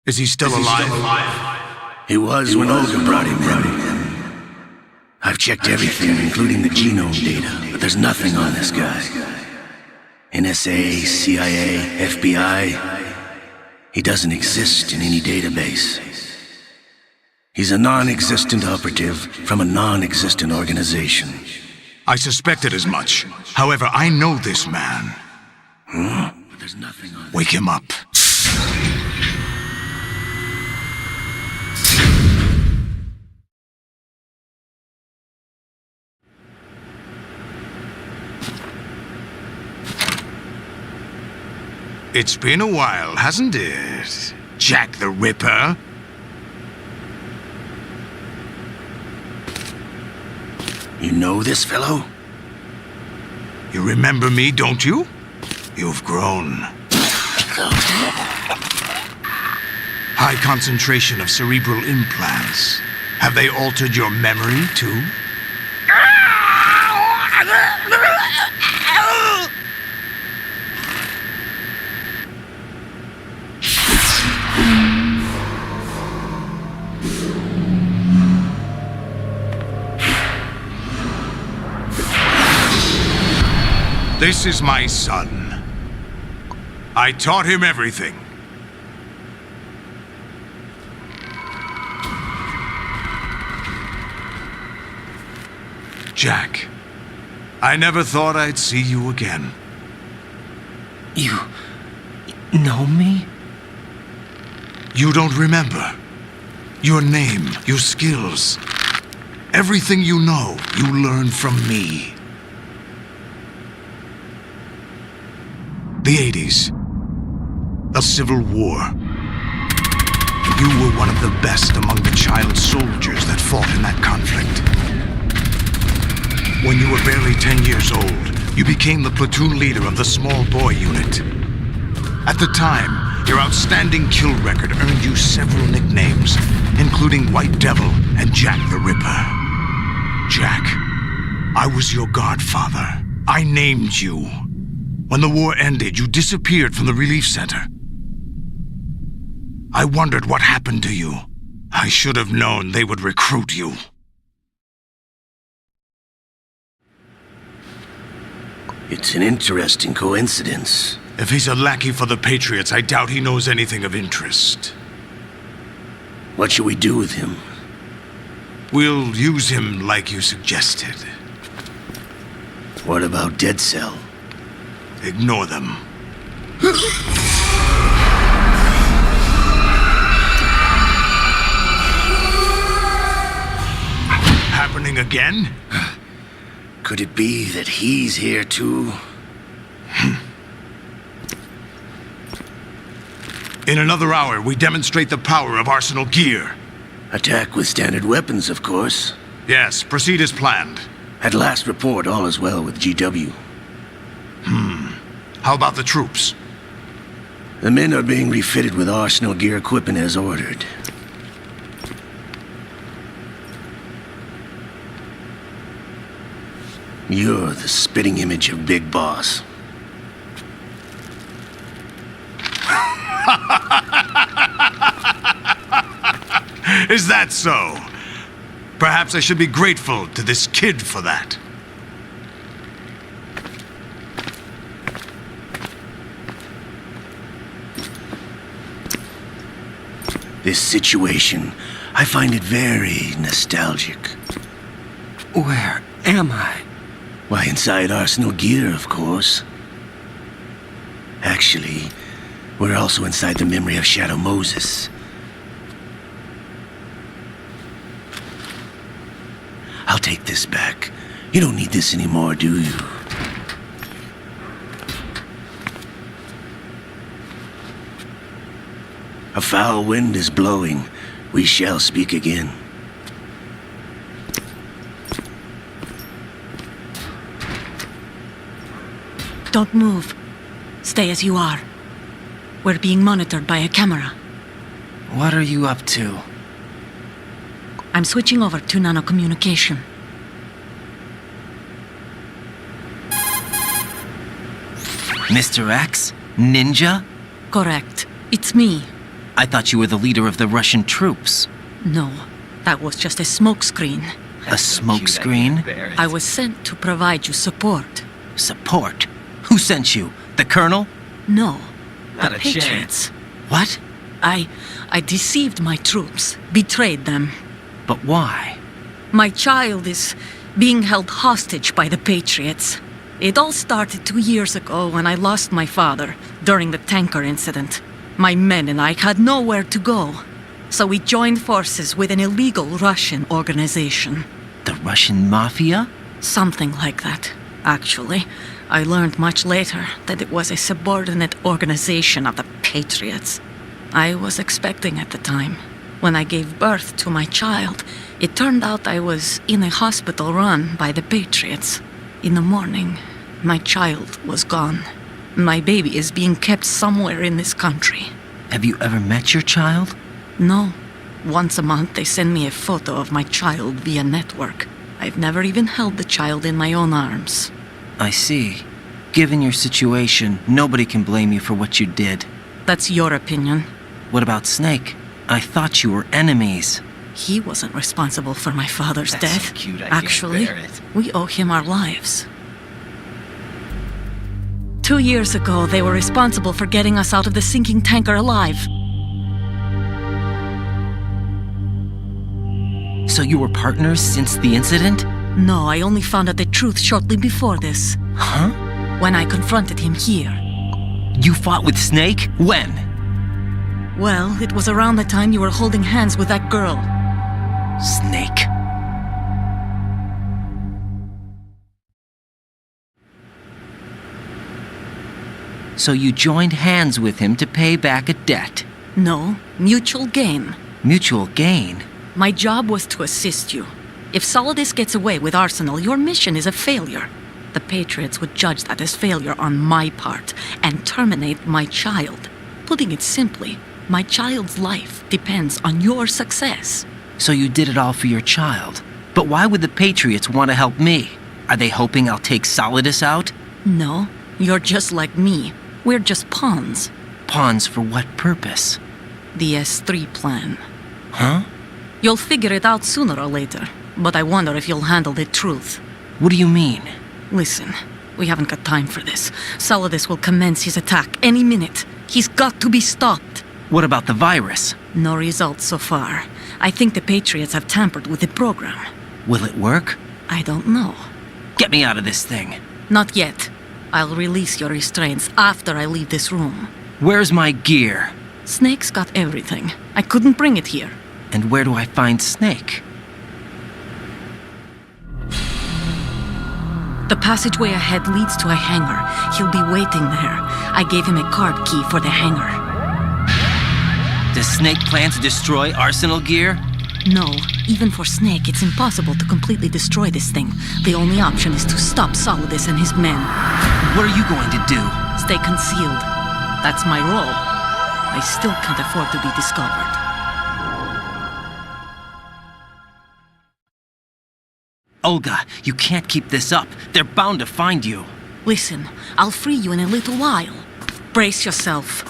Is he still alive? He was when Olga brought him in. I've checked everything, including the genome data, but there's nothing on this guy. NSA, CIA, FBI. He doesn't exist in any database. He's a non-existent operative from a non-existent organization. I suspected as much. However, I know this man. But there's nothing on Wake him up. It's been a while, hasn't it? Jack the Ripper? You know this fellow? You remember me, don't you? You've grown. High concentration of cerebral implants. Have they altered your memory, too? This is my son. I taught him everything. Jack, I never thought I'd see you again. You know me? You don't remember. Your name, your skills. Everything you know, you learned from me. The 80s. A civil war. You were one of the best among the child soldiers that fought in that conflict. When you were barely 10 years old, you became the platoon leader of the small boy unit. At the time, your outstanding kill record earned you several nicknames, including White Devil and Jack the Ripper. Jack, I was your godfather. I named you. When the war ended, you disappeared from the relief center. I wondered what happened to you. I should have known they would recruit you. It's an interesting coincidence. If he's a lackey for the Patriots, I doubt he knows anything of interest. What should we do with him? We'll use him like you suggested. What about Dead Cell? Ignore them. Happening again? Could it be that he's here too? In another hour, we demonstrate the power of Arsenal gear. Attack with standard weapons, of course. Yes, proceed as planned. At last report, all is well with GW. How about the troops? The men are being refitted with Arsenal gear equipment as ordered. You're the spitting image of Big Boss. Is that so? Perhaps I should be grateful to this kid for that. This situation, I find it very nostalgic. Where am I? Why, inside Arsenal gear, of course. Actually, we're also inside the memory of Shadow Moses. I'll take this back. You don't need this anymore, do you? A foul wind is blowing. We shall speak again. Don't move. Stay as you are. We're being monitored by a camera. What are you up to? I'm switching over to nanocommunication. Mr. X? Ninja? Correct. It's me. I thought you were the leader of the Russian troops. No, that was just a smokescreen. A smokescreen? I was sent to provide you support. Support? Who sent you? The Colonel? No, Not the a chance. Patriots. What? I deceived my troops, betrayed them. But why? My child is being held hostage by the Patriots. It all started 2 years ago when I lost my father during the tanker incident. My men and I had nowhere to go, so we joined forces with an illegal Russian organization. The Russian Mafia? Something like that, actually. I learned much later that it was a subordinate organization of the Patriots. I was expecting at the time. When I gave birth to my child, it turned out I was in a hospital run by the Patriots. In the morning, my child was gone. My baby is being kept somewhere in this country. Have you ever met your child? No. Once a month, they send me a photo of my child via network. I've never even held the child in my own arms. I see. Given your situation, nobody can blame you for what you did. That's your opinion. What about Snake? I thought you were enemies. He wasn't responsible for my father's That's so death. cute, I can't Actually, bear it. we owe him our lives. 2 years ago, they were responsible for getting us out of the sinking tanker alive. So you were partners since the incident? No, I only found out the truth shortly before this, Huh? when I confronted him here. You fought with Snake? When? Well, it was around the time you were holding hands with that girl. Snake. So you joined hands with him to pay back a debt. No, mutual gain. Mutual gain? My job was to assist you. If Solidus gets away with Arsenal, your mission is a failure. The Patriots would judge that as failure on my part and terminate my child. Putting it simply, my child's life depends on your success. So you did it all for your child. But why would the Patriots want to help me? Are they hoping I'll take Solidus out? No, you're just like me. We're just pawns. Pawns for what purpose? The S3 plan. Huh? You'll figure it out sooner or later, but I wonder if you'll handle the truth. What do you mean? Listen, we haven't got time for this. Solidus will commence his attack any minute. He's got to be stopped. What about the virus? No results so far. I think the Patriots have tampered with the program. Will it work? I don't know. Get me out of this thing. Not yet. I'll release your restraints after I leave this room. Where's my gear? Snake's got everything. I couldn't bring it here. And where do I find Snake? The passageway ahead leads to a hangar. He'll be waiting there. I gave him a card key for the hangar. Does Snake plan to destroy Arsenal gear? No, even for Snake, it's impossible to completely destroy this thing. The only option is to stop Solidus and his men. What are you going to do? Stay concealed. That's my role. I still can't afford to be discovered. Olga, you can't keep this up. They're bound to find you. Listen, I'll free you in a little while. Brace yourself.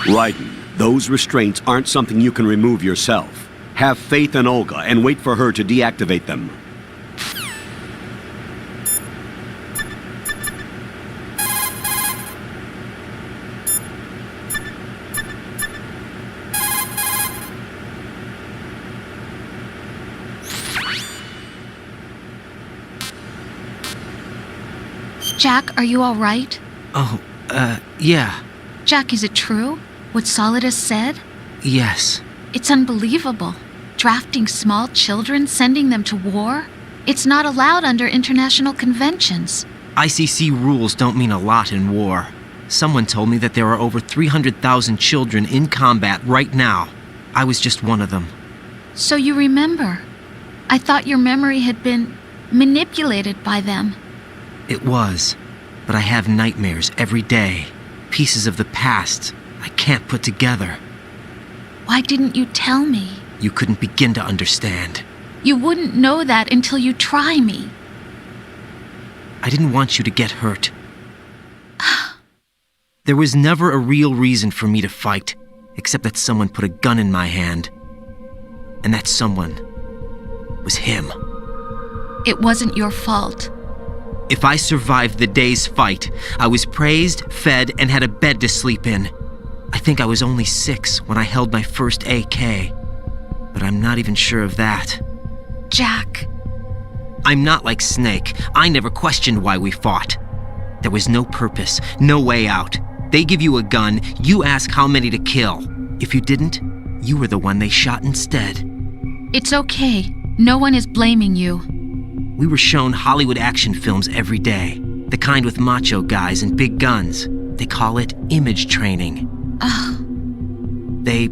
Raiden, those restraints aren't something you can remove yourself. Have faith in Olga and wait for her to deactivate them. Jack, are you all right? Oh, yeah. Jack, is it true? What Solidus said? Yes. It's unbelievable. Drafting small children, sending them to war? It's not allowed under international conventions. ICC rules don't mean a lot in war. Someone told me that there are over 300,000 children in combat right now. I was just one of them. So you remember? I thought your memory had been manipulated by them. It was, but I have nightmares every day. Pieces of the past I can't put together. Why didn't you tell me? You couldn't begin to understand. You wouldn't know that until you try me. I didn't want you to get hurt. There was never a real reason for me to fight, except that someone put a gun in my hand. And that someone was him. It wasn't your fault. If I survived the day's fight, I was praised, fed, and had a bed to sleep in. I think I was only 6 when I held my first AK. But I'm not even sure of that. Jack. I'm not like Snake. I never questioned why we fought. There was no purpose, no way out. They give you a gun, you ask how many to kill. If you didn't, you were the one they shot instead. It's okay. No one is blaming you. We were shown Hollywood action films every day. The kind with macho guys and big guns. They call it image training. They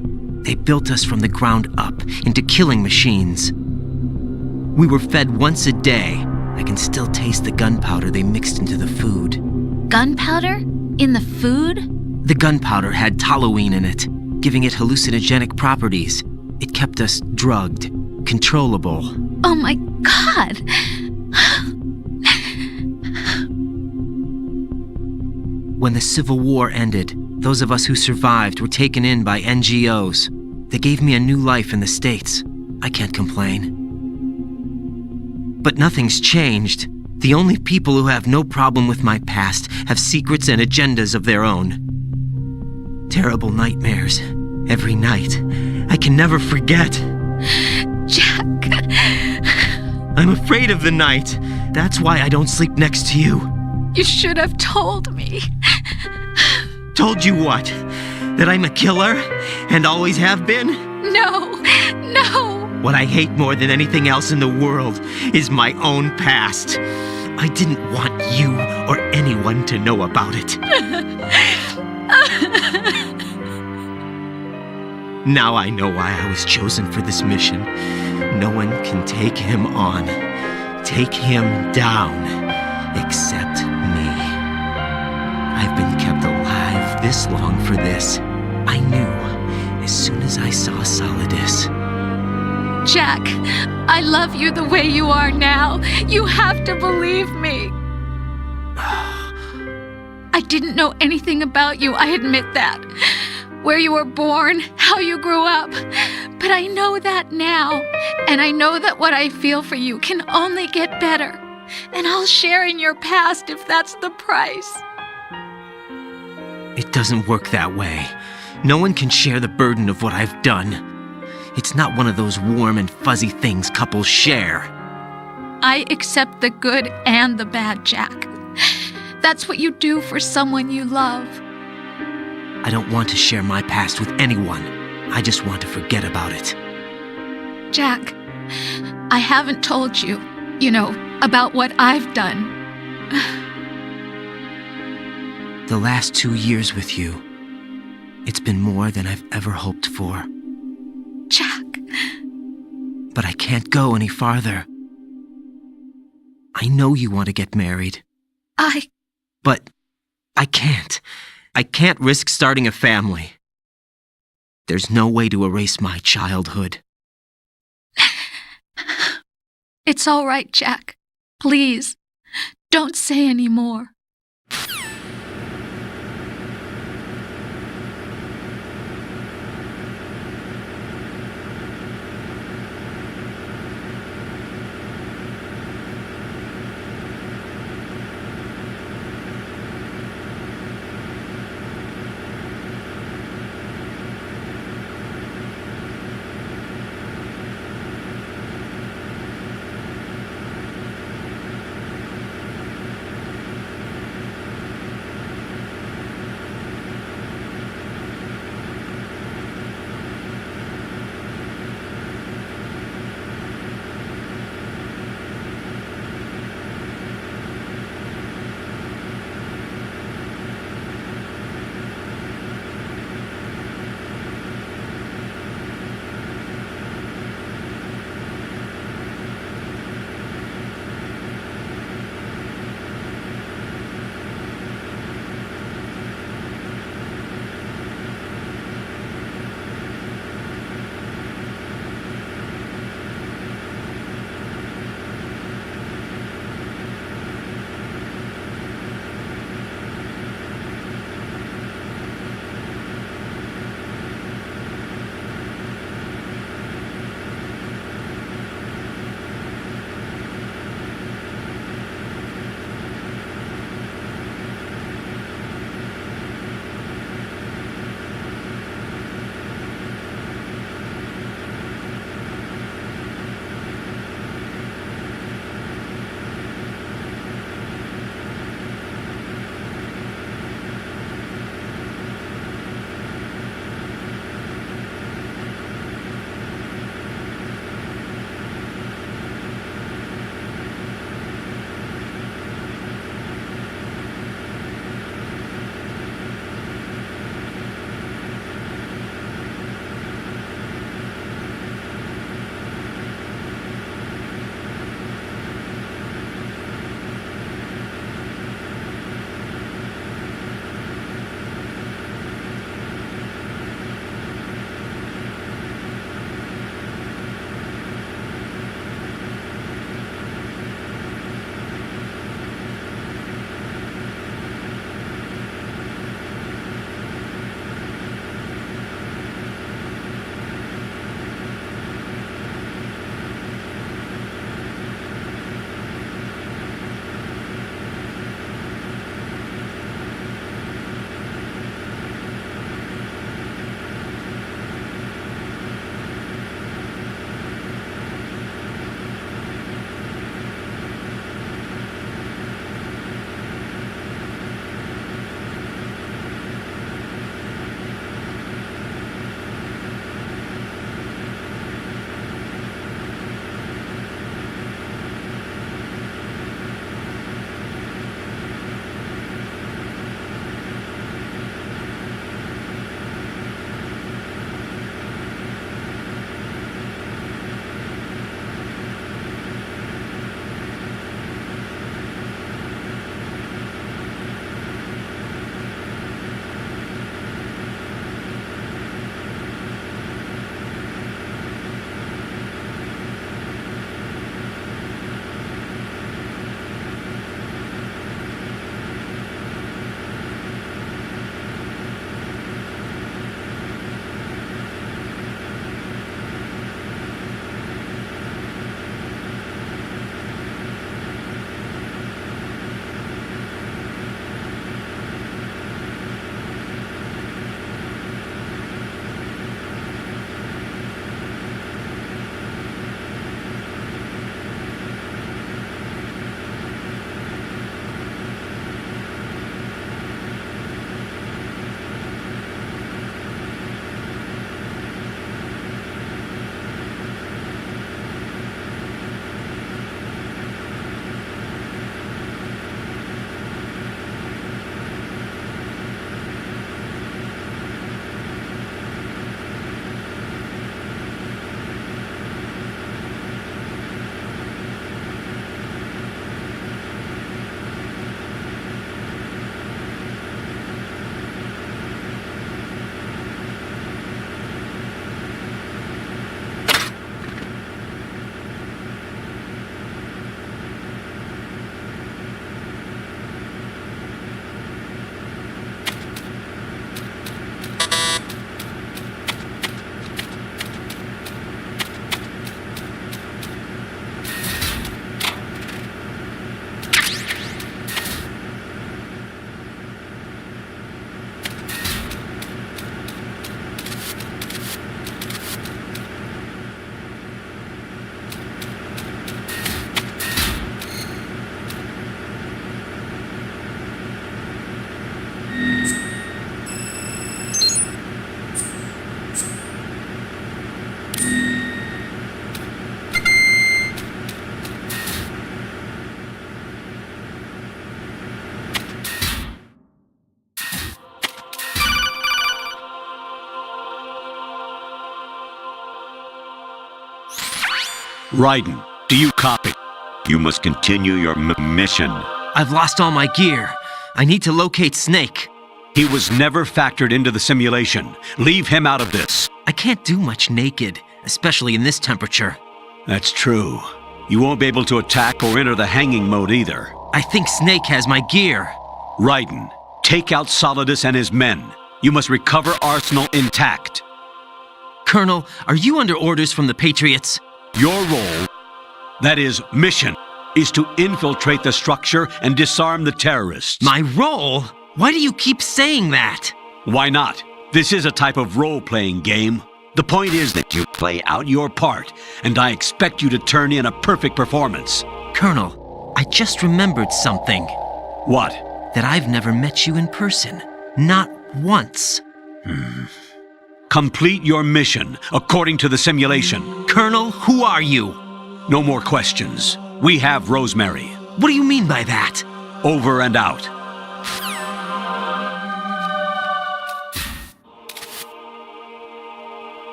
built us from the ground up into killing machines. We were fed once a day. I can still taste the gunpowder they mixed into the food. Gunpowder? In the food? The gunpowder had toluene in it, giving it hallucinogenic properties. It kept us drugged, controllable. Oh my God! When the Civil War ended, those of us who survived were taken in by NGOs. They gave me a new life in the States. I can't complain. But nothing's changed. The only people who have no problem with my past have secrets and agendas of their own. Terrible nightmares. Every night. I can never forget. Jack! I'm afraid of the night. That's why I don't sleep next to you. You should have told me. Told you what? That I'm a killer? And always have been? No! No! What I hate more than anything else in the world is my own past. I didn't want you or anyone to know about it. Now I know why I was chosen for this mission. No one can take him on, take him down, except me. I've been kept alive this long for this. I knew as soon as I saw Solidus. Jack, I love you the way you are now. You have to believe me. I didn't know anything about you, I admit that. Where you were born, how you grew up. But I know that now. And I know that what I feel for you can only get better. And I'll share in your past if that's the price. It doesn't work that way. No one can share the burden of what I've done. It's not one of those warm and fuzzy things couples share. I accept the good and the bad, Jack. That's what you do for someone you love. I don't want to share my past with anyone. I just want to forget about it. Jack, I haven't told you, about what I've done. The last 2 years with you, it's been more than I've ever hoped for. Jack. But I can't go any farther. I know you want to get married. But I can't. I can't risk starting a family. There's no way to erase my childhood. It's all right, Jack. Please, don't say any more. Raiden, do you copy? You must continue your mission. I've lost all my gear. I need to locate Snake. He was never factored into the simulation. Leave him out of this. I can't do much naked, especially in this temperature. That's true. You won't be able to attack or enter the hanging mode either. I think Snake has my gear. Raiden, take out Solidus and his men. You must recover Arsenal intact. Colonel, are you under orders from the Patriots? Your role, that is, mission, is to infiltrate the structure and disarm the terrorists. My role? Why do you keep saying that? Why not? This is a type of role-playing game. The point is that you play out your part, and I expect you to turn in a perfect performance. Colonel, I just remembered something. What? That I've never met you in person. Not once. Complete your mission according to the simulation. Colonel, who are you? No more questions. We have Rosemary. What do you mean by that? Over and out.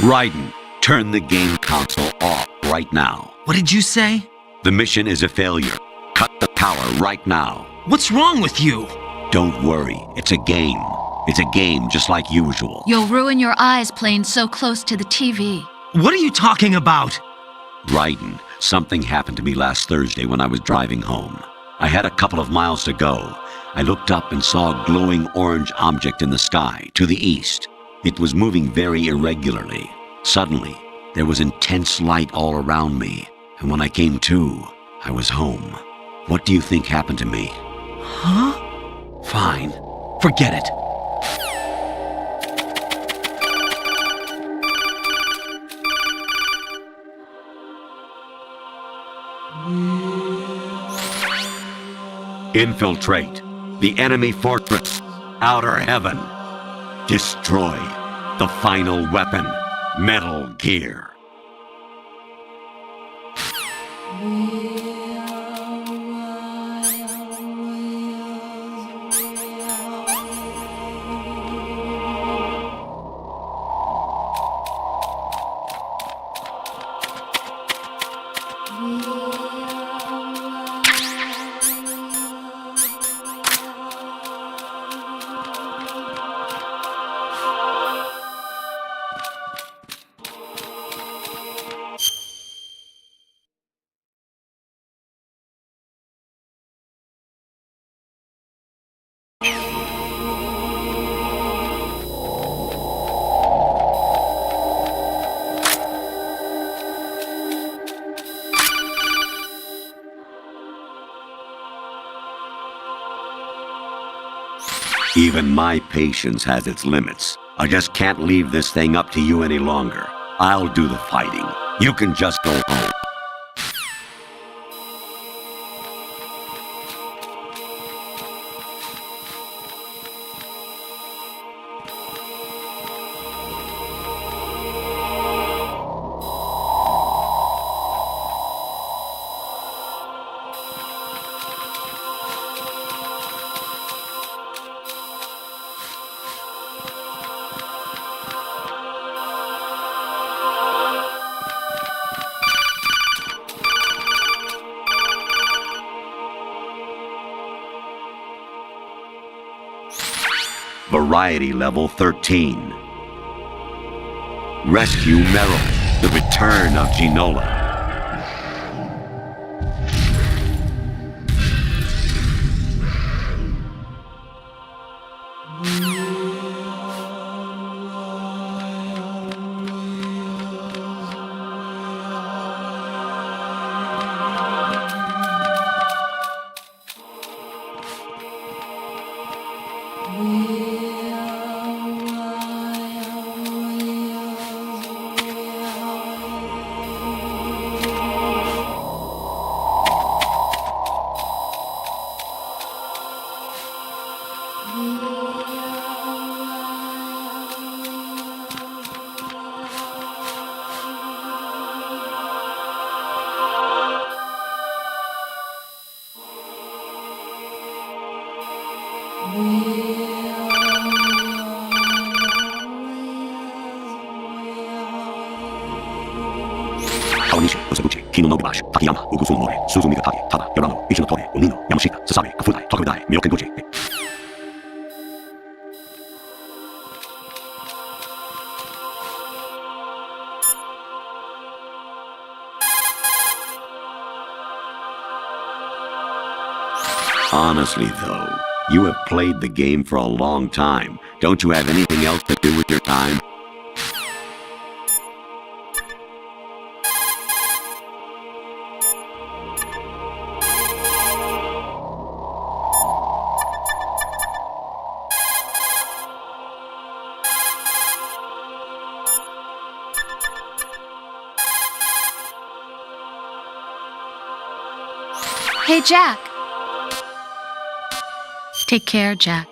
Raiden, turn the game console off right now. What did you say? The mission is a failure. Cut the power right now. What's wrong with you? Don't worry, it's a game. It's a game just like usual. You'll ruin your eyes playing so close to the TV. What are you talking about? Raiden, something happened to me last Thursday when I was driving home. I had a couple of miles to go. I looked up and saw a glowing orange object in the sky, to the east. It was moving very irregularly. Suddenly, there was intense light all around me, and when I came to, I was home. What do you think happened to me? Huh? Fine. Forget it. Infiltrate the enemy fortress, Outer Heaven. Destroy the final weapon, Metal Gear. Even my patience has its limits. I just can't leave this thing up to you any longer. I'll do the fighting. You can just go home. Variety level 13. Rescue Meryl, the return of Ginola. Kawanishi, Osabuchi, Kino no Bubashi, Takayama, Ugusu Mori, Suzumiga Taki, Tada, Yorano, Ichino Tore, Onino, Yamashita, Sasabe, Kafutai, Tokudai, Myokenbuchi. Honestly, though, you have played the game for a long time. Don't you have anything else to do with your time? Hey, Jack. Take care, Jack.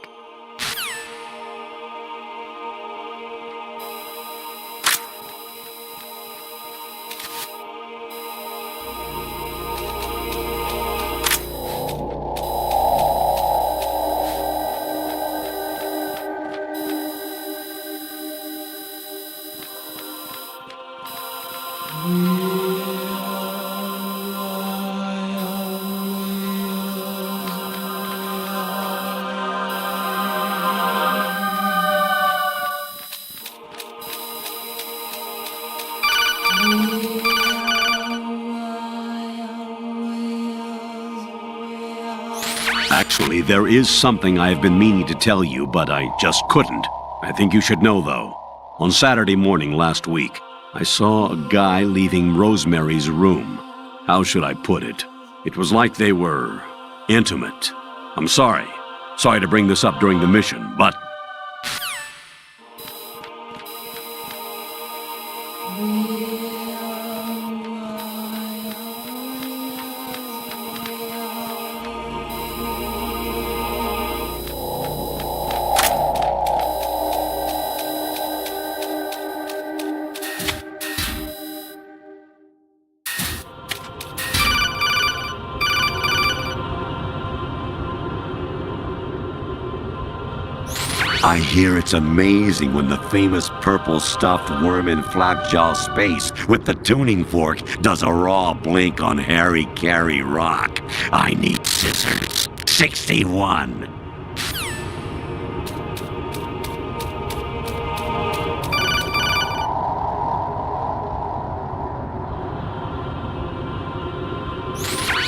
Actually, there is something I have been meaning to tell you, but I just couldn't. I think you should know, though. On Saturday morning last week, I saw a guy leaving Rosemary's room. How should I put it? It was like they were intimate. I'm sorry. Sorry to bring this up during the mission, but... I hear it's amazing when the famous purple stuffed worm in Flapjaw Space with the tuning fork does a raw blink on Harry Carey Rock. I need scissors. 61.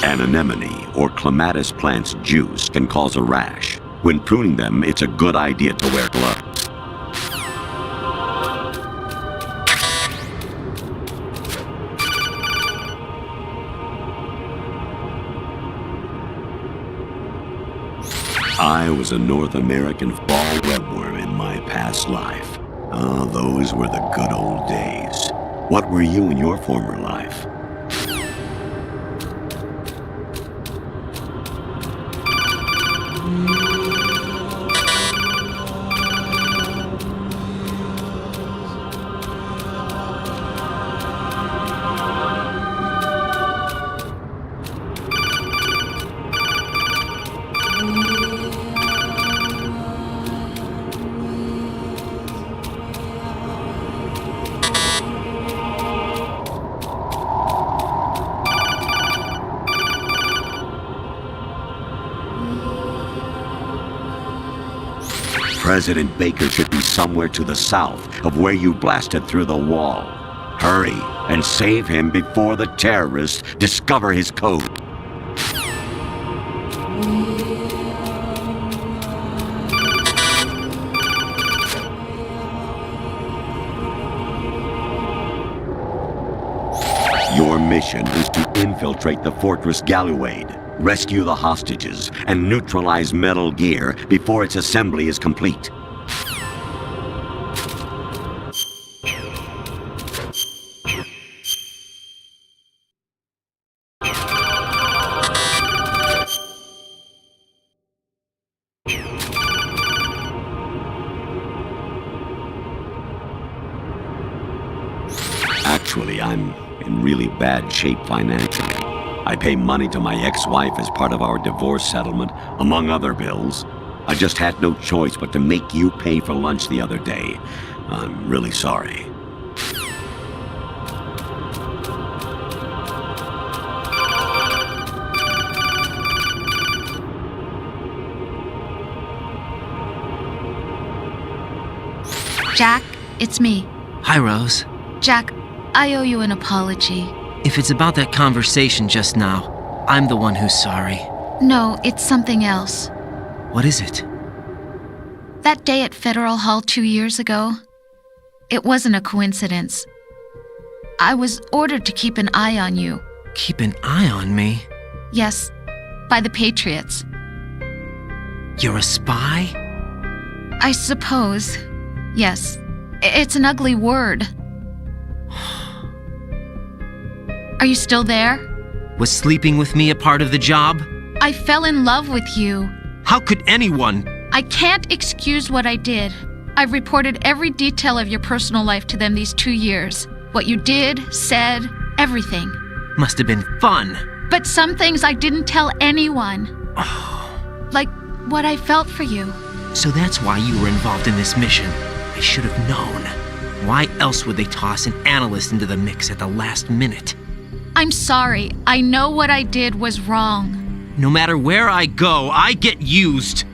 An anemone or clematis plant's juice can cause a rash. When pruning them, it's a good idea to wear gloves. I was a North American fall webworm in my past life. Ah, those were the good old days. What were you in your former life? President Baker should be somewhere to the south of where you blasted through the wall. Hurry and save him before the terrorists discover his code. Your mission is to infiltrate the Fortress Galluade, rescue the hostages, and neutralize Metal Gear before its assembly is complete. Actually, I'm in really bad shape financially. I pay money to my ex-wife as part of our divorce settlement, among other bills. I just had no choice but to make you pay for lunch the other day. I'm really sorry. Jack, it's me. Hi, Rose. Jack, I owe you an apology. If it's about that conversation just now, I'm the one who's sorry. No, it's something else. What is it? That day at Federal Hall 2 years ago, it wasn't a coincidence. I was ordered to keep an eye on you. Keep an eye on me? Yes, by the Patriots. You're a spy? I suppose. Yes. It's an ugly word. Are you still there? Was sleeping with me a part of the job? I fell in love with you. How could anyone? I can't excuse what I did. I've reported every detail of your personal life to them these 2 years. What you did, said, everything. Must have been fun. But some things I didn't tell anyone. Like what I felt for you. So that's why you were involved in this mission. I should have known. Why else would they toss an analyst into the mix at the last minute? I'm sorry. I know what I did was wrong. No matter where I go, I get used.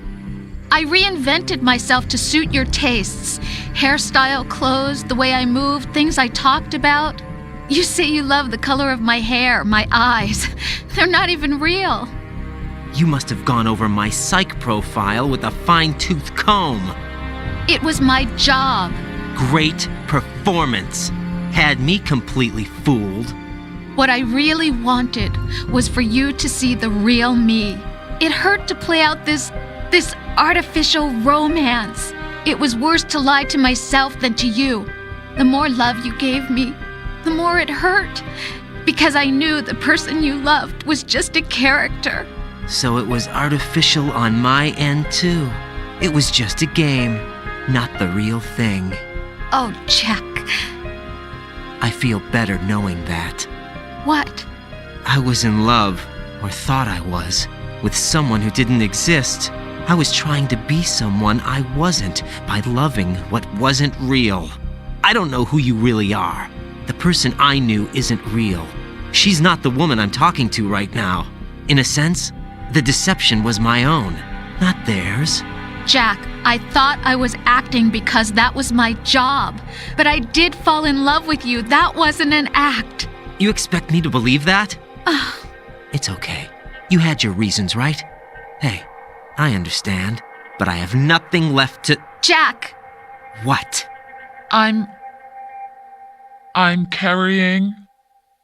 I reinvented myself to suit your tastes. Hairstyle, clothes, the way I moved, things I talked about. You say you love the color of my hair, my eyes. They're not even real. You must have gone over my psych profile with a fine-tooth comb. It was my job. Great performance. Had me completely fooled. What I really wanted was for you to see the real me. It hurt to play out this artificial romance. It was worse to lie to myself than to you. The more love you gave me, the more it hurt. Because I knew the person you loved was just a character. So it was artificial on my end too. It was just a game, not the real thing. Oh, Jack. I feel better knowing that. What? I was in love, or thought I was, with someone who didn't exist. I was trying to be someone I wasn't by loving what wasn't real. I don't know who you really are. The person I knew isn't real. She's not the woman I'm talking to right now. In a sense, the deception was my own, not theirs. Jack, I thought I was acting because that was my job. But I did fall in love with you. That wasn't an act. You expect me to believe that? It's okay. You had your reasons, right? Hey, I understand, but I have nothing left to... Jack! What? I'm carrying.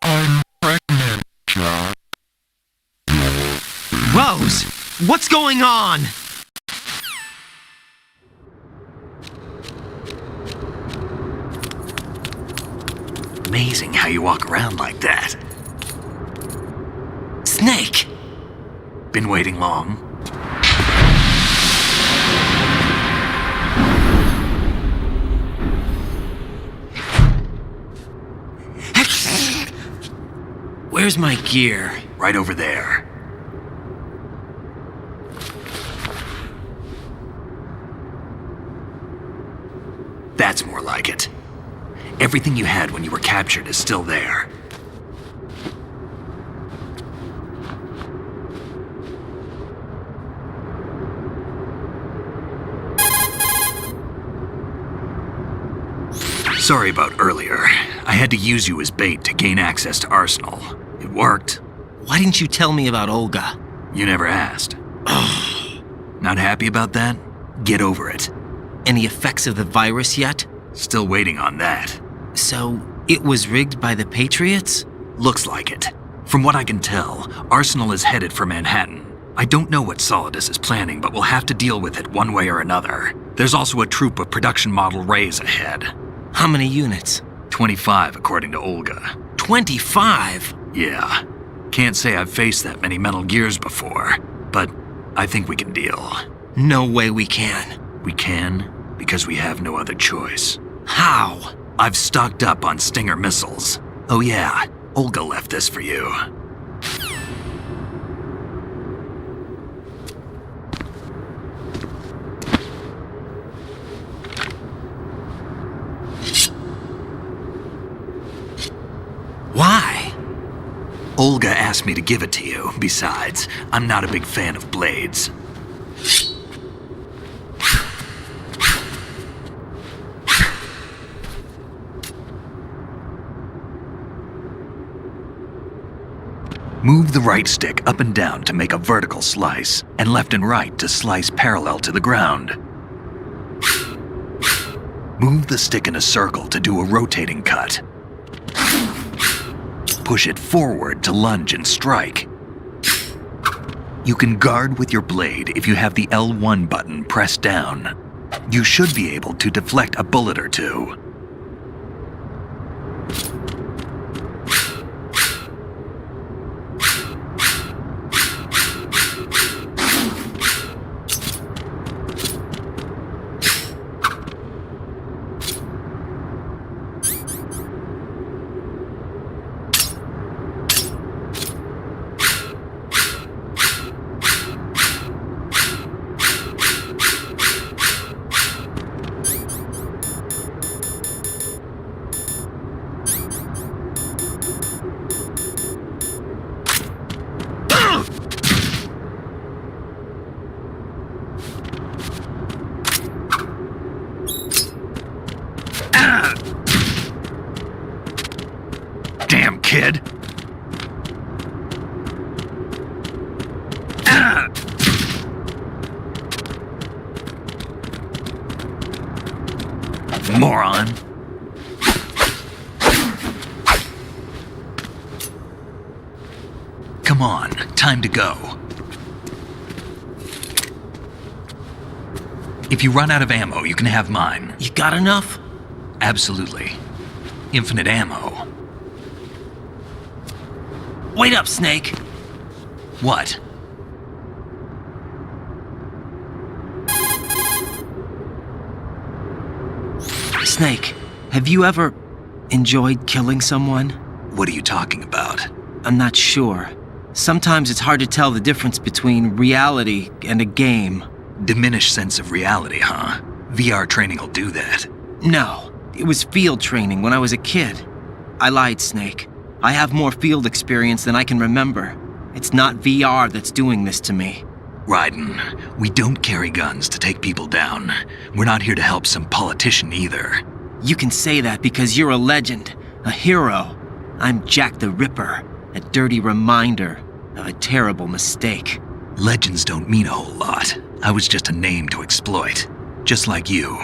I'm pregnant, Jack. Rose! What's going on? Amazing how you walk around like that. Snake! Been waiting long? Where's my gear? Right over there. That's more like it. Everything you had when you were captured is still there. Sorry about earlier. I had to use you as bait to gain access to Arsenal. It worked. Why didn't you tell me about Olga? You never asked. Not happy about that? Get over it. Any effects of the virus yet? Still waiting on that. So, it was rigged by the Patriots? Looks like it. From what I can tell, Arsenal is headed for Manhattan. I don't know what Solidus is planning, but we'll have to deal with it one way or another. There's also a troop of production model Rays ahead. How many units? 25, according to Olga. 25? Yeah. Can't say I've faced that many Metal Gears before, but I think we can deal. No way we can. We can, because we have no other choice. How? I've stocked up on Stinger missiles. Oh yeah, Olga left this for you. Why? Olga asked me to give it to you. Besides, I'm not a big fan of blades. Move the right stick up and down to make a vertical slice, and left and right to slice parallel to the ground. Move the stick in a circle to do a rotating cut. Push it forward to lunge and strike. You can guard with your blade if you have the L1 button pressed down. You should be able to deflect a bullet or two. Damn, kid! Moron! Come on, time to go. If you run out of ammo, you can have mine. You got enough? Absolutely. Infinite ammo. Wait up, Snake. What? Snake, have you ever enjoyed killing someone? What are you talking about? I'm not sure. Sometimes it's hard to tell the difference between reality and a game. Diminished sense of reality, huh? VR training will do that. No, it was field training when I was a kid. I lied, Snake. I have more field experience than I can remember. It's not VR that's doing this to me. Raiden, we don't carry guns to take people down. We're not here to help some politician either. You can say that because you're a legend, a hero. I'm Jack the Ripper, a dirty reminder of a terrible mistake. Legends don't mean a whole lot. I was just a name to exploit, just like you.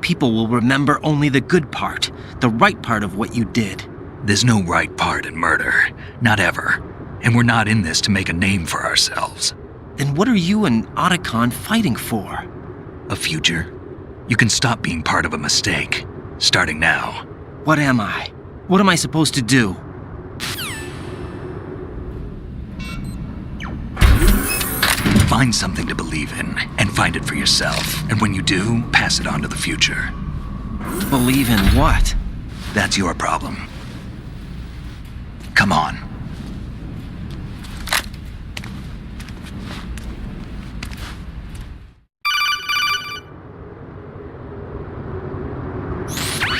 People will remember only the good part, the right part of what you did. There's no right part in murder, not ever. And we're not in this to make a name for ourselves. Then what are you and Otacon fighting for? A future? You can stop being part of a mistake, starting now. What am I? What am I supposed to do? Find something to believe in, and find it for yourself. And when you do, pass it on to the future. Believe in what? That's your problem. Come on.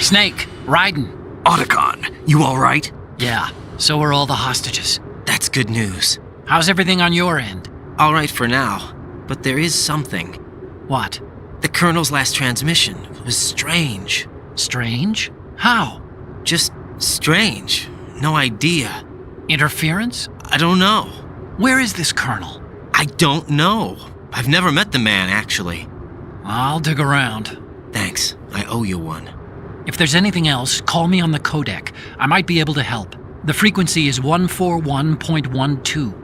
Snake, Raiden. Otacon, you all right? Yeah, so are all the hostages. That's good news. How's everything on your end? All right for now, but there is something. What? The Colonel's last transmission was strange. Strange? How? Just strange. No idea. Interference? I don't know. Where is this colonel? I don't know. I've never met the man, actually. I'll dig around. Thanks. I owe you one. If there's anything else, call me on the codec. I might be able to help. The frequency is 141.12.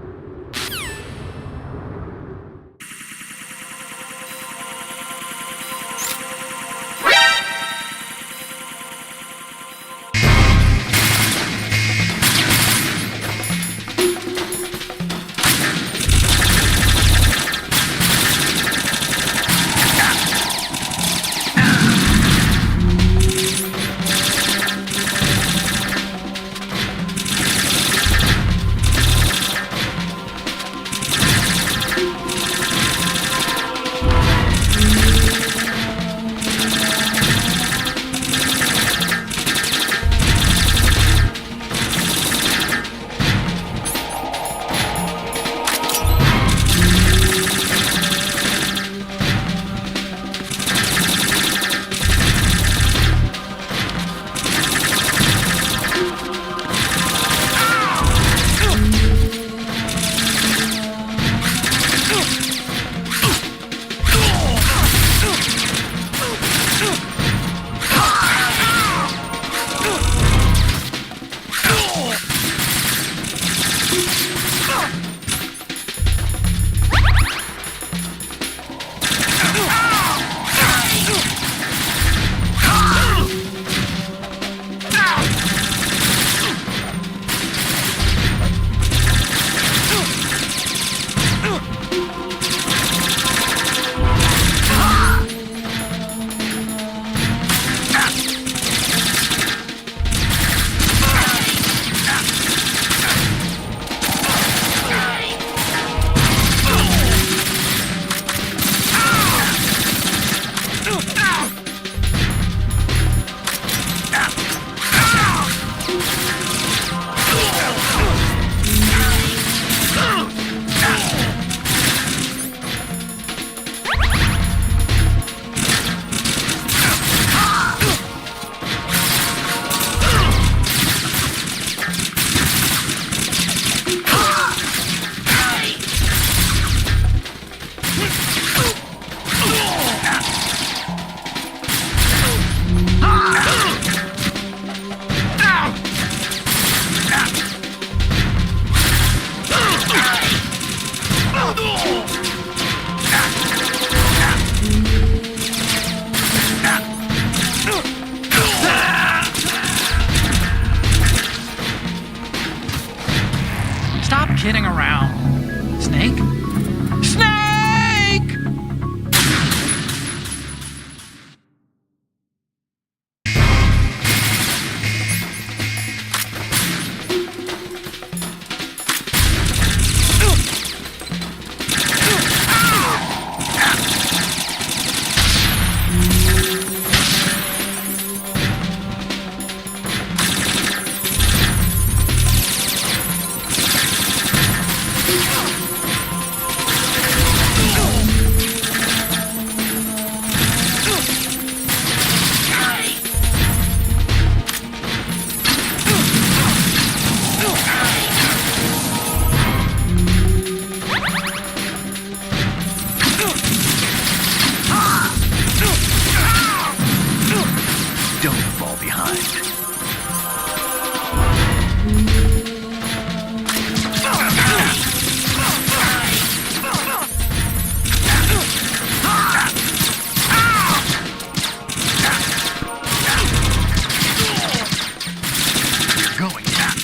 Stop kidding around. Snake? Snake! Don't fall behind. Going down.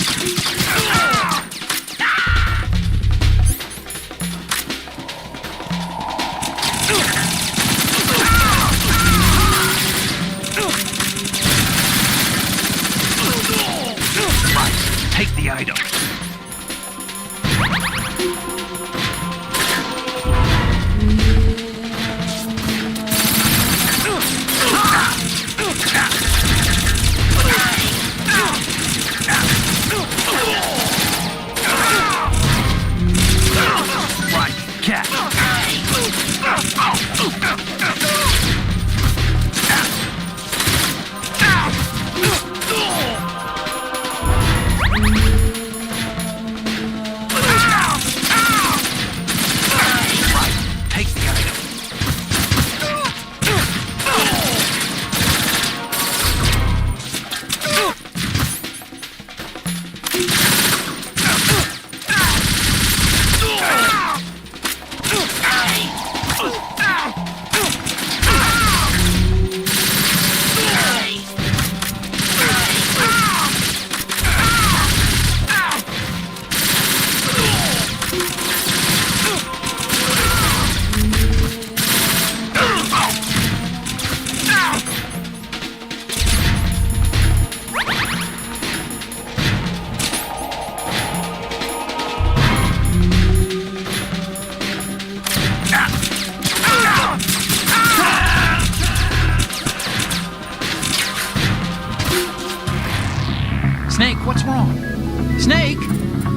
what's wrong? Snake?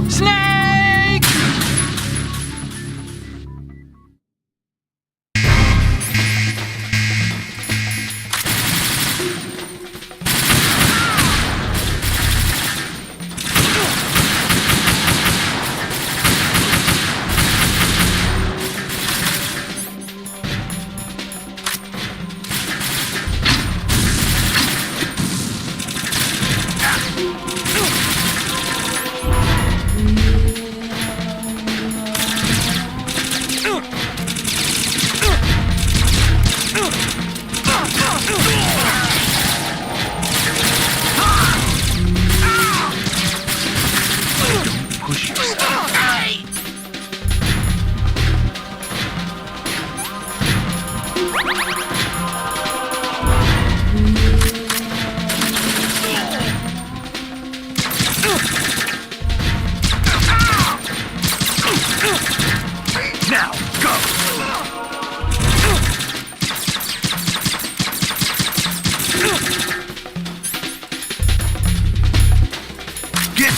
Snake! Push yourself. Now, go! Get!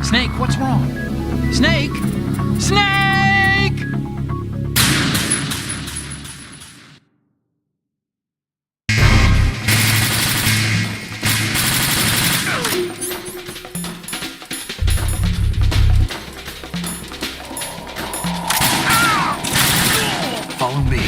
Snake, what's wrong? Snake? Snake! Follow me.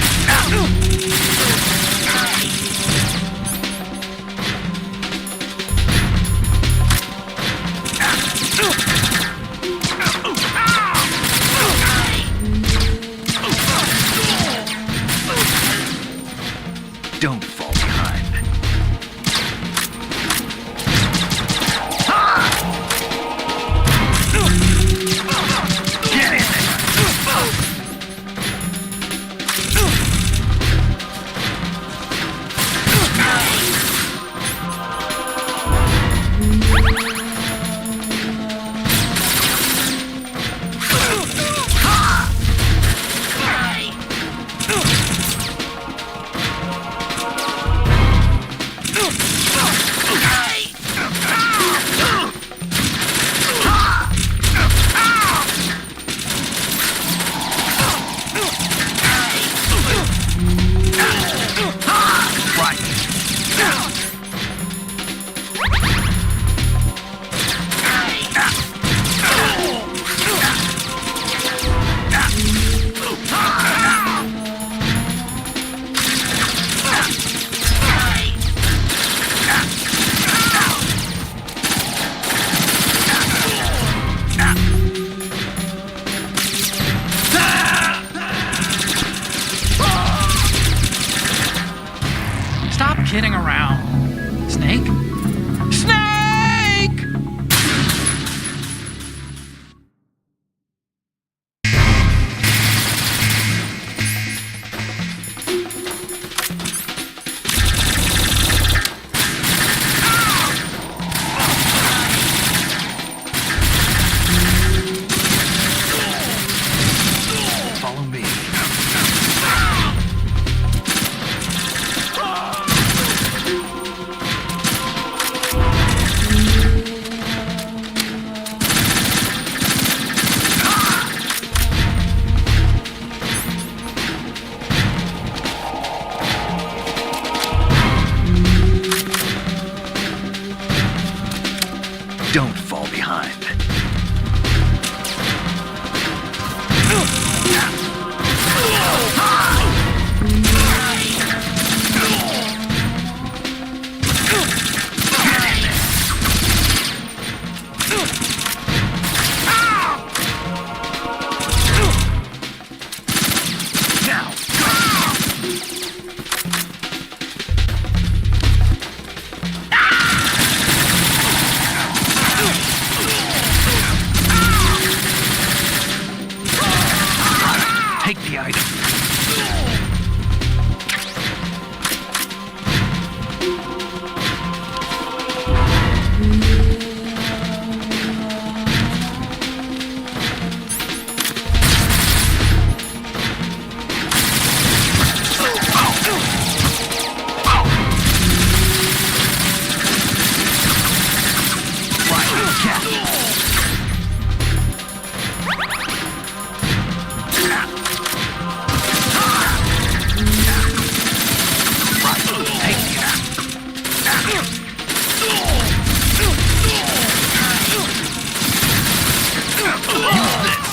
Use this.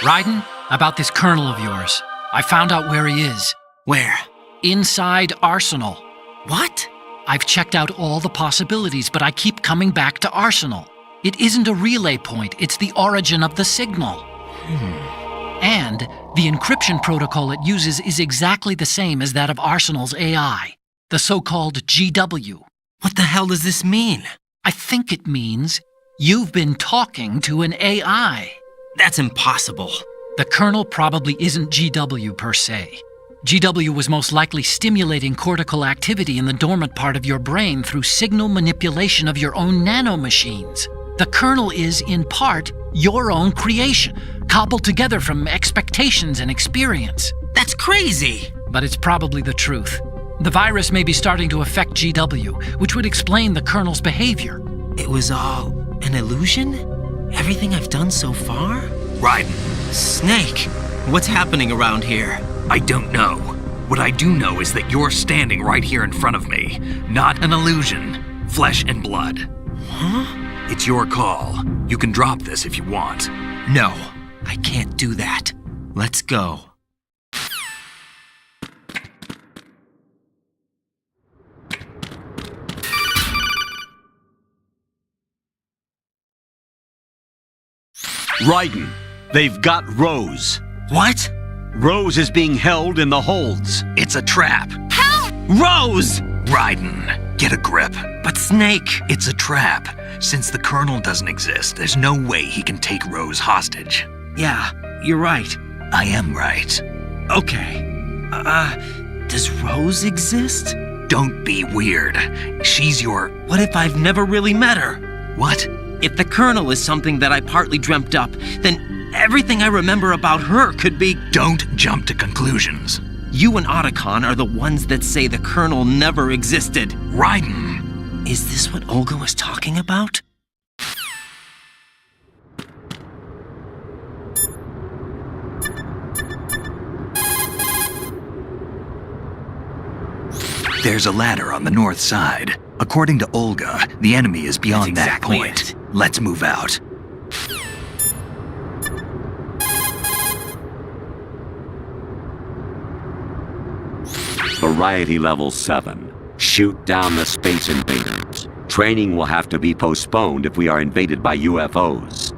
Raiden, about this colonel of yours. I found out where he is. Where? Inside Arsenal. What? I've checked out all the possibilities, but I keep coming back to Arsenal. It isn't a relay point, it's the origin of the signal. And the encryption protocol it uses is exactly the same as that of Arsenal's AI, the so-called GW. What the hell does this mean? I think it means you've been talking to an AI. That's impossible. The kernel probably isn't GW per se. GW was most likely stimulating cortical activity in the dormant part of your brain through signal manipulation of your own nanomachines. The kernel is, in part, your own creation, cobbled together from expectations and experience. That's crazy. But it's probably the truth. The virus may be starting to affect GW, which would explain the kernel's behavior. It was all an illusion? Everything I've done so far? Raiden, Snake, what's happening around here? I don't know. What I do know is that you're standing right here in front of me. Not an illusion. Flesh and blood. Huh? It's your call. You can drop this if you want. No, I can't do that. Let's go. Raiden, they've got Rose. What? Rose is being held in the holds. It's a trap. Rose! Raiden, get a grip. But Snake... It's a trap. Since the Colonel doesn't exist, there's no way he can take Rose hostage. Yeah, you're right. I am right. Okay. Does Rose exist? Don't be weird. She's your... What if I've never really met her? What? If the Colonel is something that I partly dreamt up, then everything I remember about her could be... Don't jump to conclusions. You and Otacon are the ones that say the Colonel never existed. Raiden! Is this what Olga was talking about? There's a ladder on the north side. According to Olga, the enemy is beyond That's that exactly point. it. Let's move out. Variety level 7. Shoot down the space invaders. Training will have to be postponed if we are invaded by UFOs.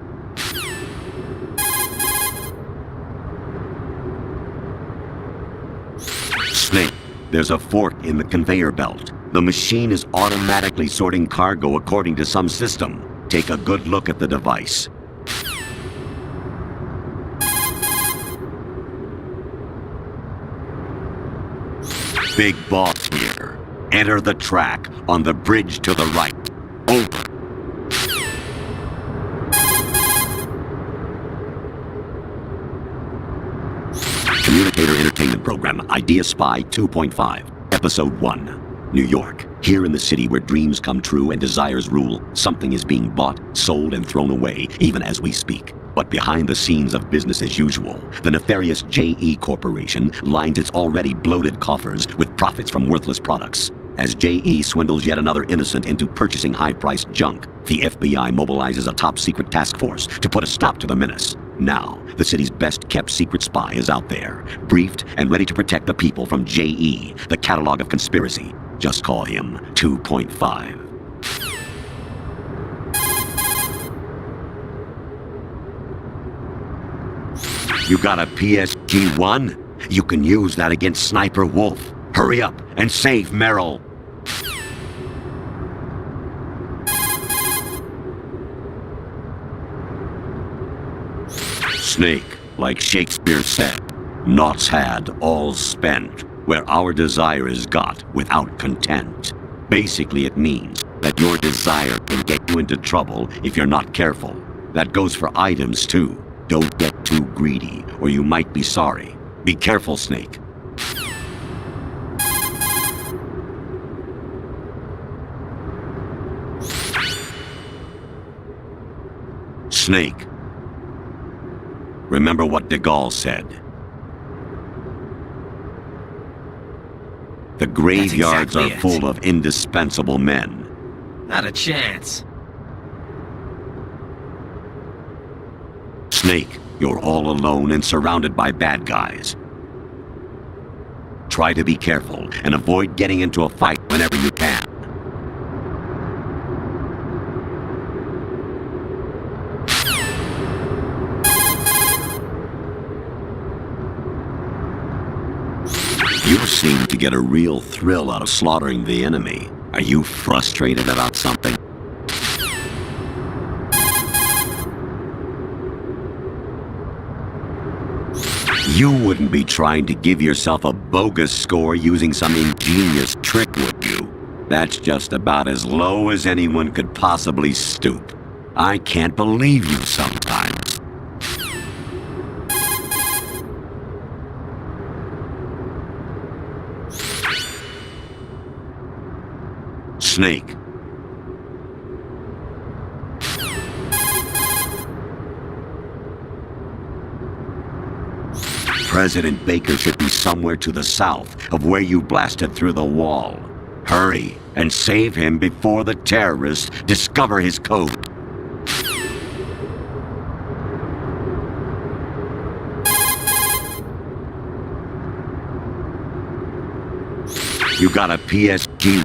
Snake, there's a fork in the conveyor belt. The machine is automatically sorting cargo according to some system. Take a good look at the device. Big Boss here. Enter the track on the bridge to the right. Over. Communicator Entertainment Program, Idea Spy 2.5, Episode 1. New York. Here in the city where dreams come true and desires rule, something is being bought, sold, and thrown away, even as we speak. But behind the scenes of business as usual, the nefarious JE Corporation lines its already bloated coffers with profits from worthless products. As JE swindles yet another innocent into purchasing high-priced junk, the FBI mobilizes a top-secret task force to put a stop to the menace. Now, the city's best-kept secret spy is out there, briefed and ready to protect the people from JE, the catalog of conspiracy. Just call him 2.5. You got a PSG-1? You can use that against Sniper Wolf. Hurry up and save Merrill. Snake, like Shakespeare said, naught's had, all's spent, where our desire is got without content. Basically, it means that your desire can get you into trouble if you're not careful. That goes for items, too. Don't get too greedy, or you might be sorry. Be careful, Snake. Snake. Remember what de Gaulle said. The graveyards exactly are full of indispensable men. Not a chance. Snake, you're all alone and surrounded by bad guys. Try to be careful and avoid getting into a fight whenever you can. You seem to get a real thrill out of slaughtering the enemy. Are you frustrated about something? You wouldn't be trying to give yourself a bogus score using some ingenious trick, would you? That's just about as low as anyone could possibly stoop. I can't believe you sometimes. Snake. President Baker should be somewhere to the south of where you blasted through the wall. Hurry and save him before the terrorists discover his code. You got a PSG.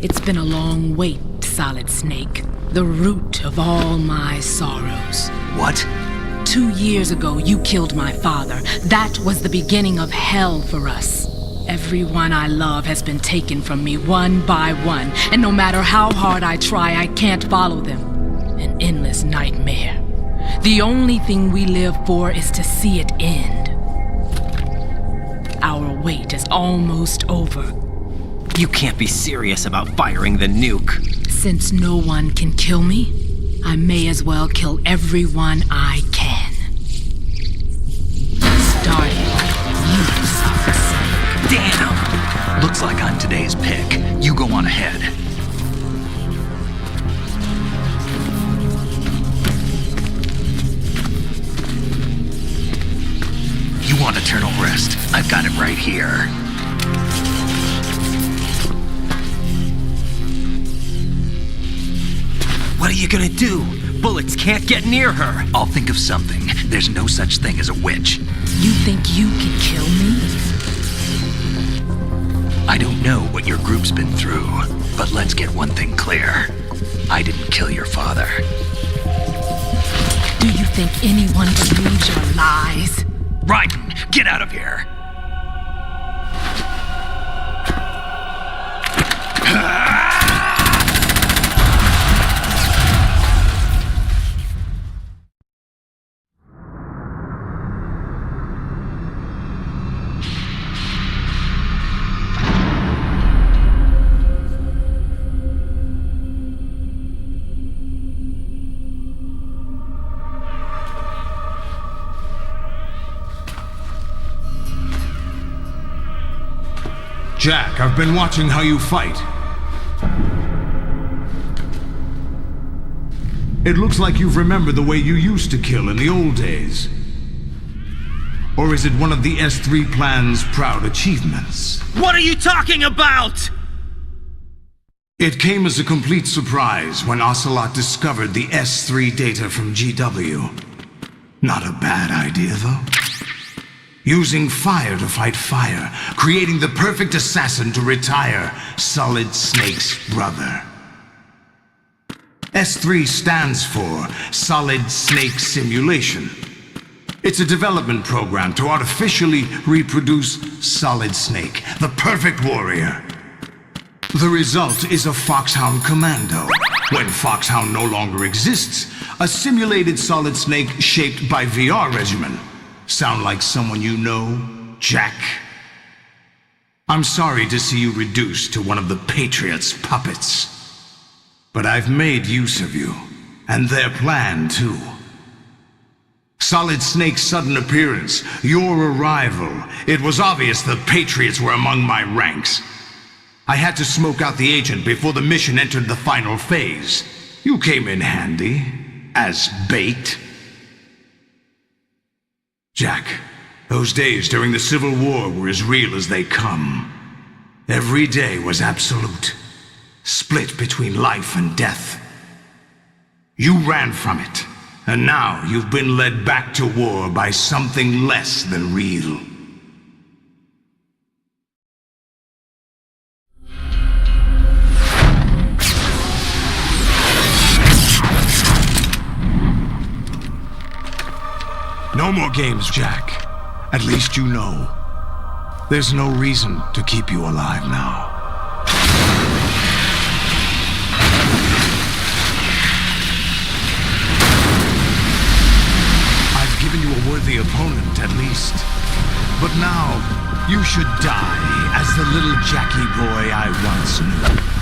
It's been a long wait, Solid Snake. The root of all my sorrows. What? 2 years ago, you killed my father. That was the beginning of hell for us. Everyone I love has been taken from me one by one, and no matter how hard I try, I can't follow them. An endless nightmare. The only thing we live for is to see it end. Our wait is almost over. You can't be serious about firing the nuke. Since no one can kill me, I may as well kill everyone I can. Starting you, Solid Snake. Damn! Looks like I'm today's pick. You go on ahead. You want eternal rest? I've got it right here. What are you gonna do? Bullets can't get near her. I'll think of something. There's no such thing as a witch. You think you can kill me? I don't know what your group's been through, but let's get one thing clear. I didn't kill your father. Do you think anyone believes your lies? Raiden, get out of here! Jack, I've been watching how you fight. It looks like you've remembered the way you used to kill in the old days. Or is it one of the S3 plan's proud achievements? What are you talking about? It came as a complete surprise when Ocelot discovered the S3 data from GW. Not a bad idea, though. Using fire to fight fire, creating the perfect assassin to retire Solid Snake's brother. S3 stands for Solid Snake Simulation. It's a development program to artificially reproduce Solid Snake, the perfect warrior. The result is a Foxhound Commando. When Foxhound no longer exists, a simulated Solid Snake shaped by VR regimen. Sound like someone you know, Jack? I'm sorry to see you reduced to one of the Patriots' puppets. But I've made use of you, and their plan too. Solid Snake's sudden appearance, your arrival, it was obvious the Patriots were among my ranks. I had to smoke out the agent before the mission entered the final phase. You came in handy, as bait. Jack, those days during the Civil War were as real as they come. Every day was absolute, split between life and death. You ran from it, and now you've been led back to war by something less than real. No more games, Jack. At least you know. There's no reason to keep you alive now. I've given you a worthy opponent, at least. But now, you should die as the little Jackie boy I once knew.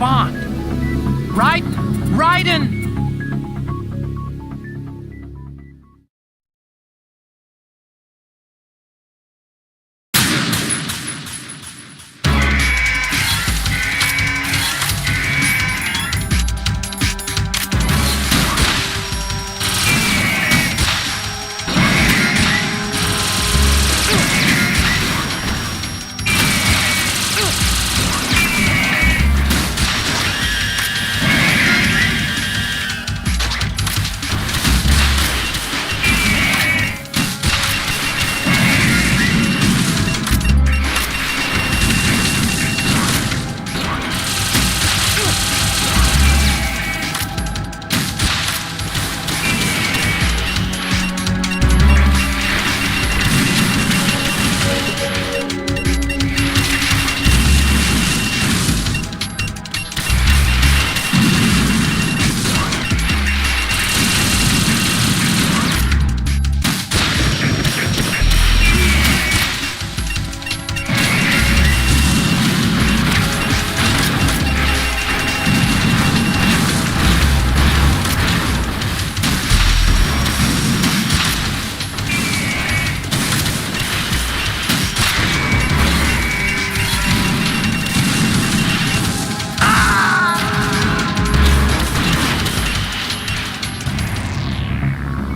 respond. Raiden!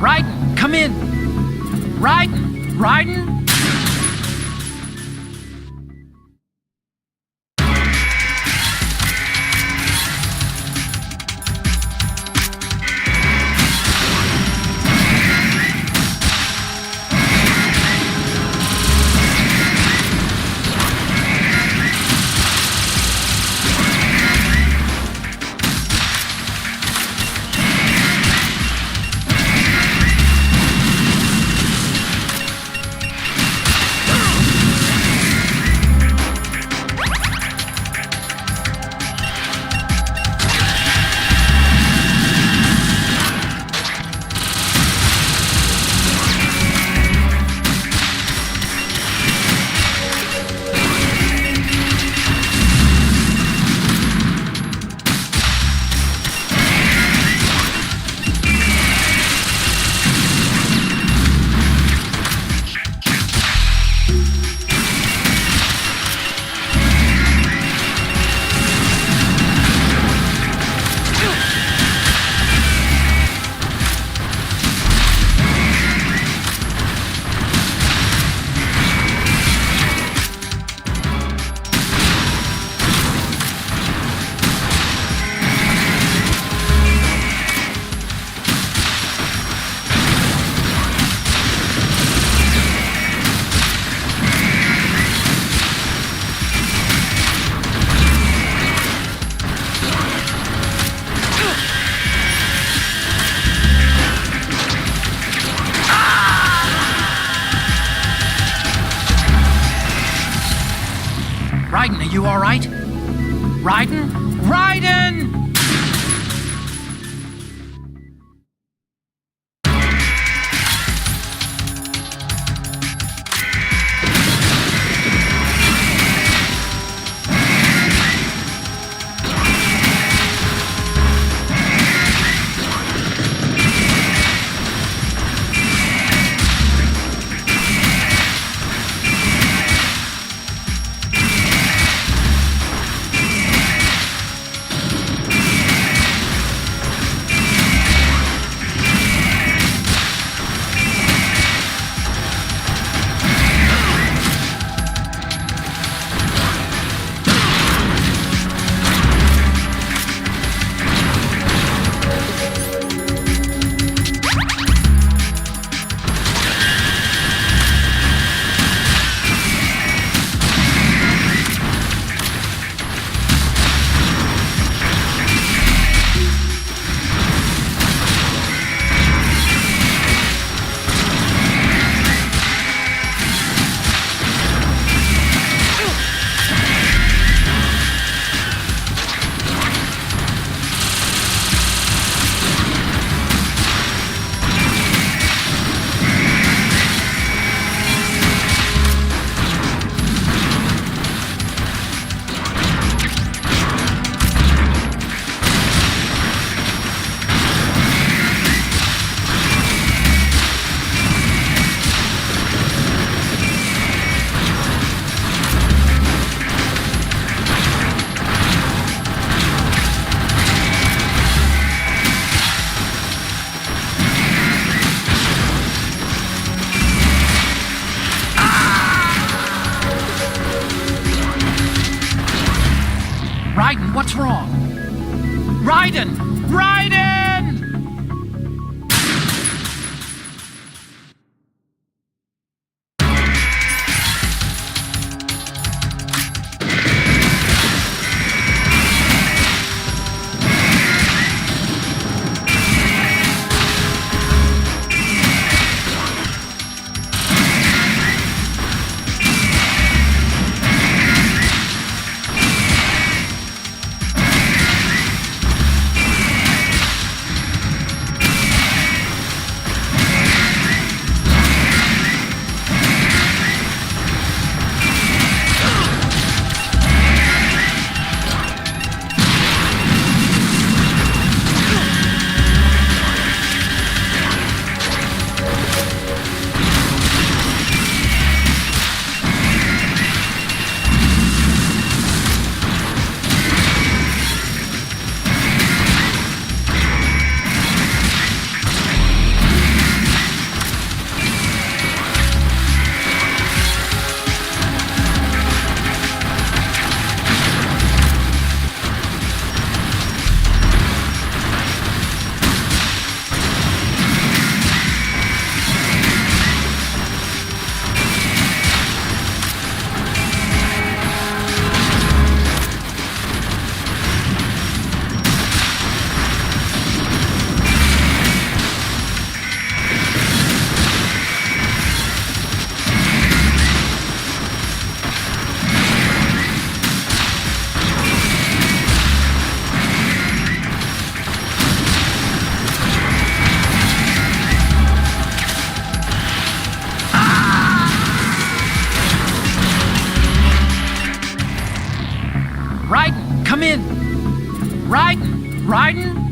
Raiden, come in! Raiden! Raiden! Raiden, are you all right? Raiden? Raiden! Raiden! Raiden! Raiden, come in! Raiden! Raiden?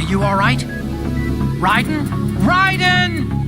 you all right? Raiden? Raiden!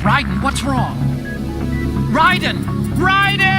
Raiden, what's wrong? Raiden! Raiden!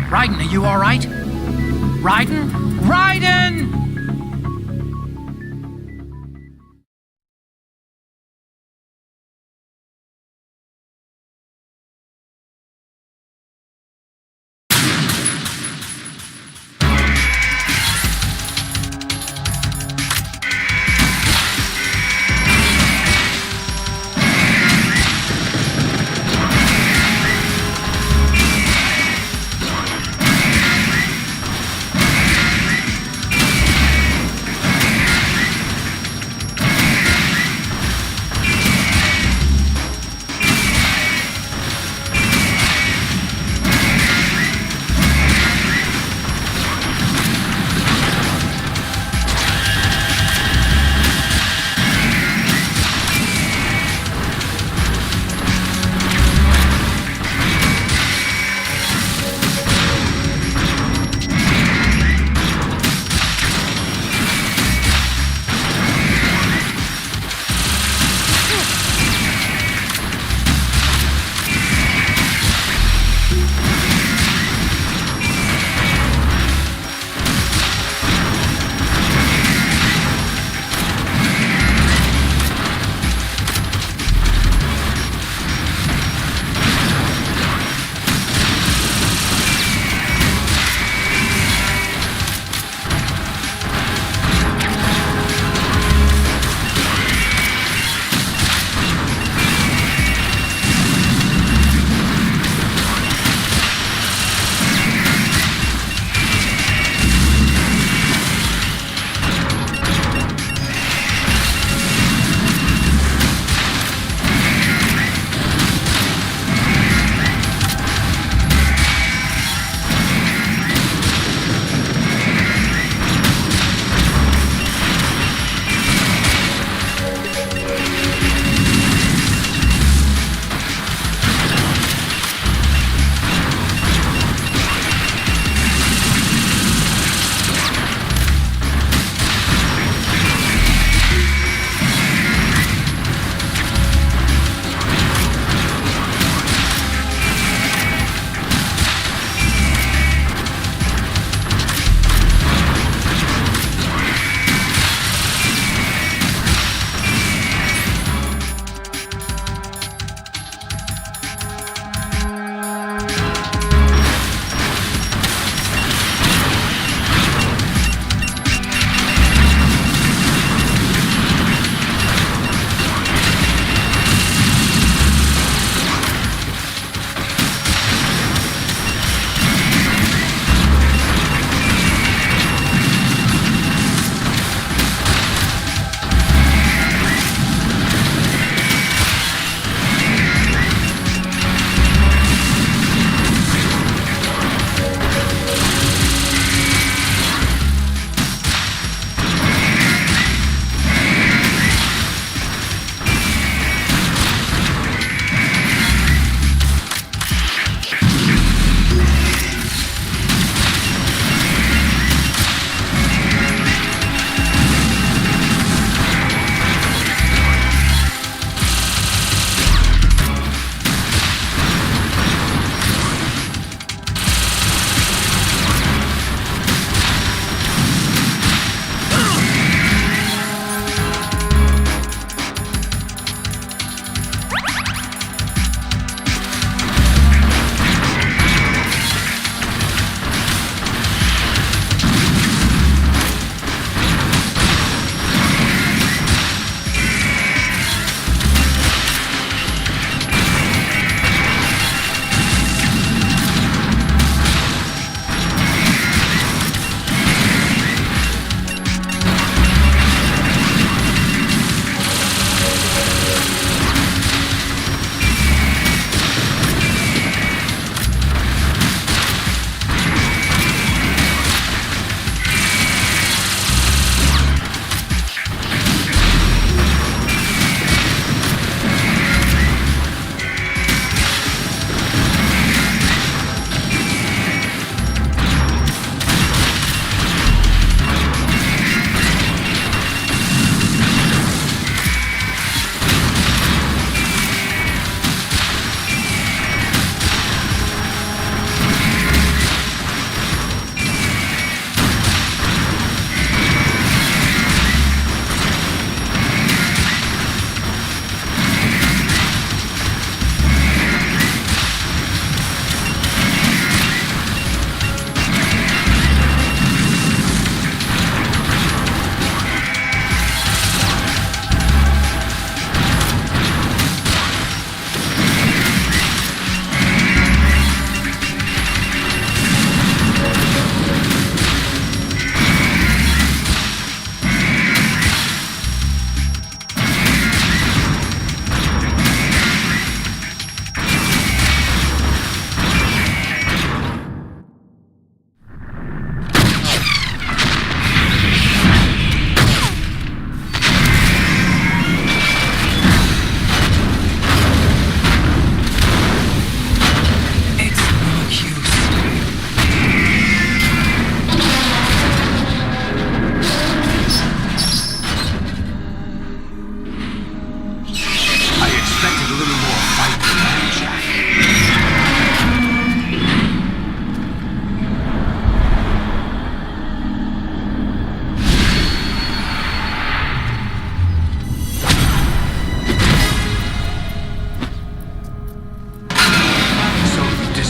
Raiden, are you all right? Raiden? Raiden!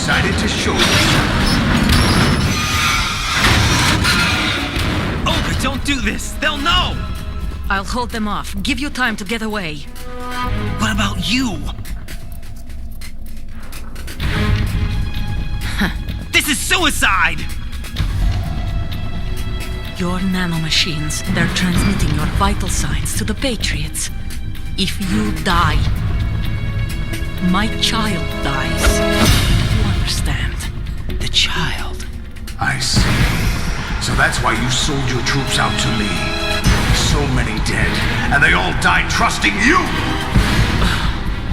decided to show yourself. Olga, don't do this! They'll know! I'll hold them off. Give you time to get away. What about you? This is suicide! Your nanomachines, they're transmitting your vital signs to the Patriots. If you die, my child dies. You understand? The child. I see. So that's why you sold your troops out to me. So many dead, and they all died trusting you!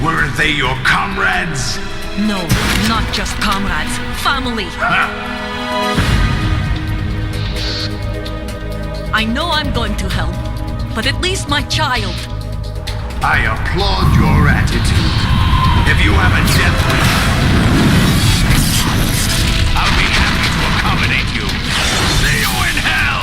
Weren't they your comrades? No, not just comrades. Family. I know I'm going to hell, but at least my child. I applaud your attitude. If you have a death wish, I'll be happy to accommodate you. See you in hell!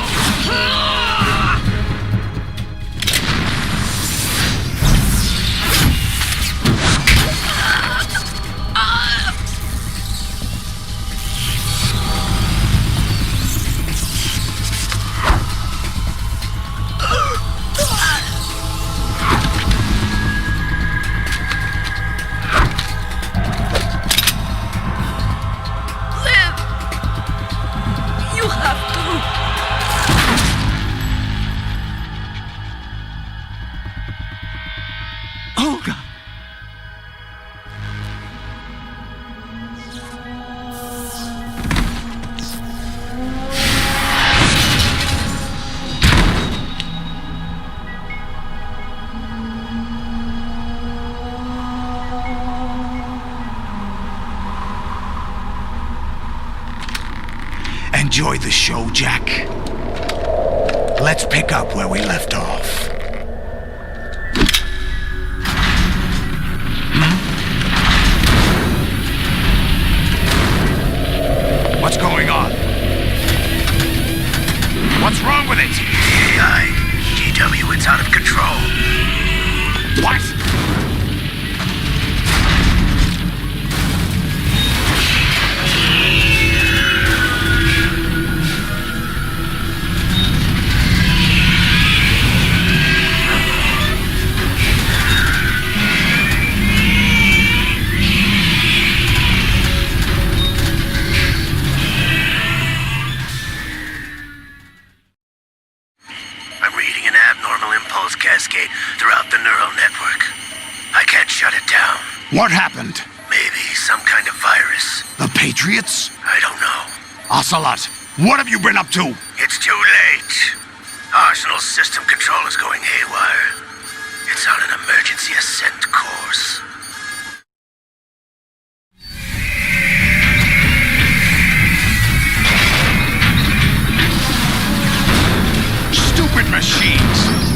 You have to. Olga! Enjoy the show, Jack. Let's pick up where we left off. What's going on? What's wrong with it? AI, GW, it's out of control. What? I'm reading an abnormal impulse cascade throughout the neural network. I can't shut it down. What happened? Maybe some kind of virus. The Patriots? I don't know. Ocelot, what have you been up to? It's too late. Arsenal's system control is going haywire. It's on an emergency ascent course. Stupid machines!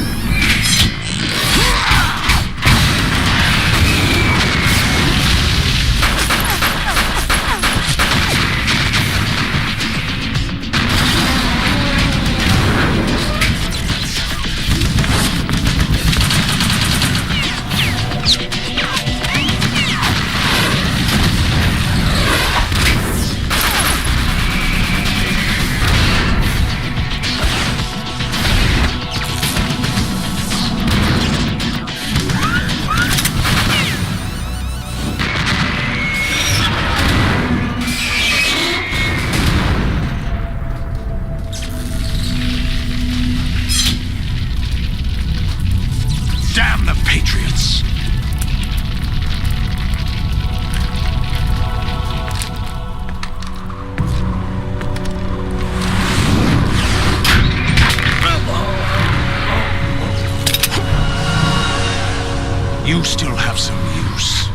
Damn the Patriots! You still have some use.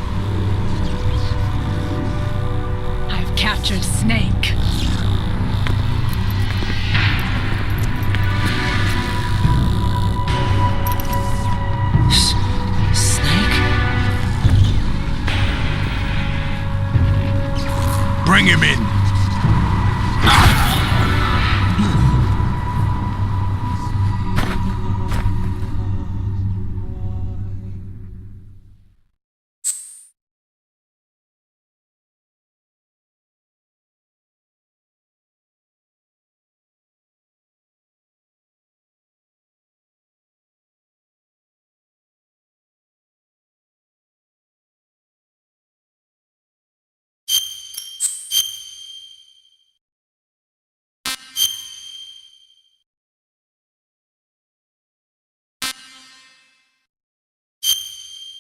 I've captured Snake. Snake? Bring him in.